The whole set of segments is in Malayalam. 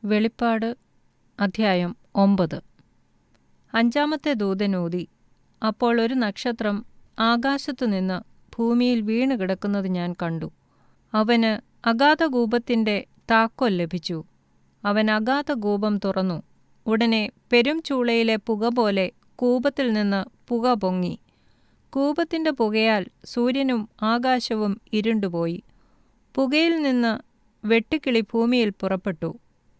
വെളിപ്പാട് അധ്യായം 9. അഞ്ചാമത്തെ ദൂതൻ ഊതി. അപ്പോൾ ഒരു നക്ഷത്രം ആകാശത്തുനിന്ന് ഭൂമിയിൽ വീണു കിടക്കുന്നത് ഞാൻ കണ്ടു. അവന് അഗാധകൂപത്തിൻ്റെ താക്കോൽ ലഭിച്ചു. അവൻ അഗാധകൂപം തുറന്നു. ഉടനെ പെരുംചൂളയിലെ പുക പോലെ കൂപത്തിൽ നിന്ന് പുക പൊങ്ങി. കൂപത്തിൻ്റെ പുകയാൽ സൂര്യനും ആകാശവും ഇരുണ്ടുപോയി. പുകയിൽ നിന്ന് വെട്ടുക്കിളി ഭൂമിയിൽ പുറപ്പെട്ടു.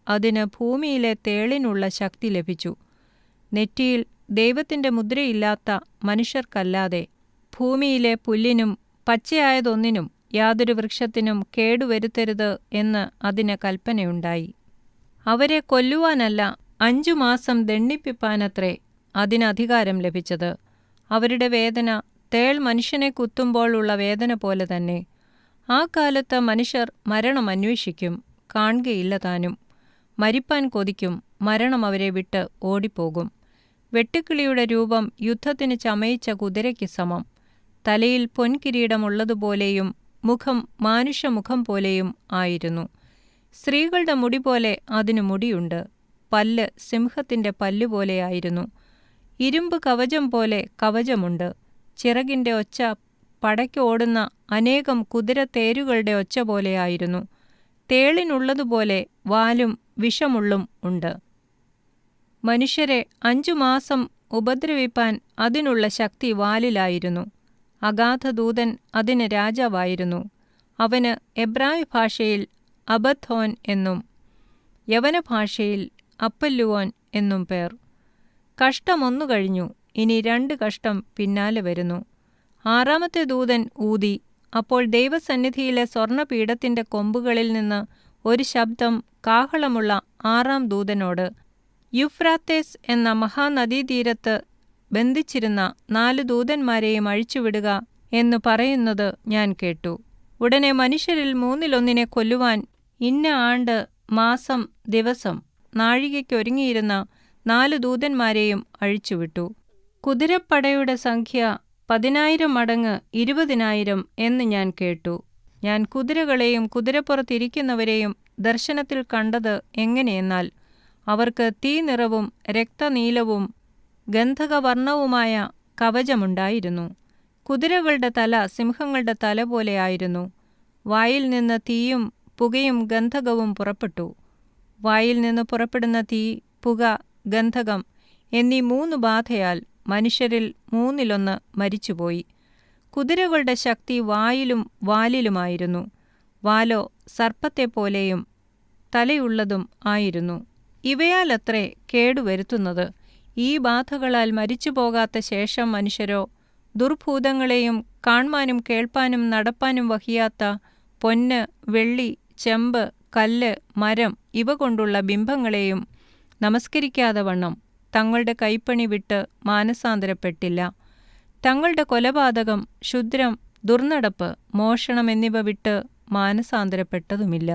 അതിന് ഭൂമിയിലെ തേളിനുള്ള ശക്തി ലഭിച്ചു. നെറ്റിയിൽ ദൈവത്തിൻ്റെ മുദ്രയില്ലാത്ത മനുഷ്യർക്കല്ലാതെ ഭൂമിയിലെ പുല്ലിനും പച്ചയായതൊന്നിനും യാതൊരു വൃക്ഷത്തിനും കേടുവരുത്തരുത് എന്ന് അതിന് കൽപ്പനയുണ്ടായി. അവരെ കൊല്ലുവാനല്ല, 5 മാസം ദണ്ഡിപ്പിപ്പാനത്രേ അതിനധികാരം ലഭിച്ചത്. അവരുടെ വേദന തേൾ മനുഷ്യനെ കുത്തുമ്പോൾ ഉള്ള വേദന പോലെ തന്നെ. ആ കാലത്ത് മനുഷ്യർ മരണം അന്വേഷിക്കും, കാണുകയില്ല താനും. മരിപ്പാൻ കൊതിക്കും, മരണം അവരെ വിട്ട് ഓടിപ്പോകും. വെട്ടുക്കിളിയുടെ രൂപം യുദ്ധത്തിന് ചമയിച്ച കുതിരയ്ക്ക് സമം. തലയിൽ പൊൻകിരീടമുള്ളതുപോലെയും മുഖം മാനുഷമുഖം പോലെയും ആയിരുന്നു. സ്ത്രീകളുടെ മുടി പോലെ അതിനു മുടിയുണ്ട്. പല്ല് സിംഹത്തിൻ്റെ പല്ലുപോലെയായിരുന്നു. ഇരുമ്പ് കവചം പോലെ കവചമുണ്ട്. ചിറകിൻ്റെ ഒച്ച പടയ്ക്ക് ഓടുന്ന അനേകം കുതിരത്തേരുകളുടെ ഒച്ച പോലെയായിരുന്നു. തേളിനുള്ളതുപോലെ വാലും വിഷമുള്ളും ഉണ്ട്. മനുഷ്യരെ 5 മാസം ഉപദ്രവിപ്പാൻ അതിനുള്ള ശക്തി വാലിലായിരുന്നു. അഗാധദൂതൻ അതിന് രാജാവായിരുന്നു. അവന് എബ്രായ ഭാഷയിൽ അബദ്ദോൻ എന്നും യവന ഭാഷയിൽ അപ്പല്ലുവോൻ എന്നും പേർ. കഷ്ടമൊന്നു കഴിഞ്ഞു, ഇനി 2 കഷ്ടം പിന്നാലെ വരുന്നു. 6-ാമത്തെ ദൂതൻ ഊതി. അപ്പോൾ ദൈവസന്നിധിയിലെ സ്വർണ്ണപീഠത്തിൻ്റെ കൊമ്പുകളിൽ നിന്ന് ഒരു ശബ്ദം കാഹളമുള്ള 6-ാം ദൂതനോട്, യൂഫ്രാത്തേസ് എന്ന മഹാനദീതീരത്ത് ബന്ധിച്ചിരുന്ന 4 ദൂതന്മാരെയും അഴിച്ചുവിടുക എന്നു പറയുന്നത് ഞാൻ കേട്ടു. ഉടനെ മനുഷ്യരിൽ 1/3 കൊല്ലുവാൻ ഇന്ന ആണ്ട്, മാസം, ദിവസം, നാഴികയ്ക്കൊരുങ്ങിയിരുന്ന 4 ദൂതന്മാരെയും അഴിച്ചുവിട്ടു. കുതിരപ്പടയുടെ സംഖ്യ 10,000 മടങ്ങ് 20,000 എന്ന് ഞാൻ കേട്ടു. ഞാൻ കുതിരകളെയും കുതിരപ്പുറത്തിരിക്കുന്നവരെയും ദർശനത്തിൽ കണ്ടത് എങ്ങനെയെന്നാൽ, അവർക്ക് തീനിറവും രക്തനീലവും ഗന്ധകവർണവുമായ കവചമുണ്ടായിരുന്നു. കുതിരകളുടെ തല സിംഹങ്ങളുടെ തല പോലെയായിരുന്നു. വായിൽ നിന്ന് തീയും പുകയും ഗന്ധകവും പുറപ്പെട്ടു. വായിൽ നിന്ന് പുറപ്പെടുന്ന തീ, പുക, ഗന്ധകം എന്നീ 3 ബാധയാൽ മനുഷ്യരിൽ 1/3 മരിച്ചുപോയി. കുതിരകളുടെ ശക്തി വായിലും വാലിലുമായിരുന്നു. വാലോ സർപ്പത്തെപ്പോലെയും തലയുള്ളതും ആയിരുന്നു. ഇവയാലത്രേ കേടുവരുത്തുന്നത്. ഈ ബാധകളാൽ മരിച്ചുപോകാത്ത ശേഷം മനുഷ്യരോ ദുർഭൂതങ്ങളെയും കാൺമാനും കേൾപ്പാനും നടപ്പാനും വഹിയാത്ത പൊന്ന്, വെള്ളി, ചെമ്പ്, കല്ല്, മരം ഇവ കൊണ്ടുള്ള ബിംബങ്ങളെയും നമസ്കരിക്കാതെ വണ്ണം തങ്ങളുടെ കൈപ്പണി വിട്ട് മാനസാന്തരപ്പെട്ടില്ല. തങ്ങളുടെ കൊലപാതകം, ക്ഷുദ്രം, ദുർനടപ്പ്, മോഷണം എന്നിവ വിട്ട് മാനസാന്തരപ്പെട്ടതുമില്ല.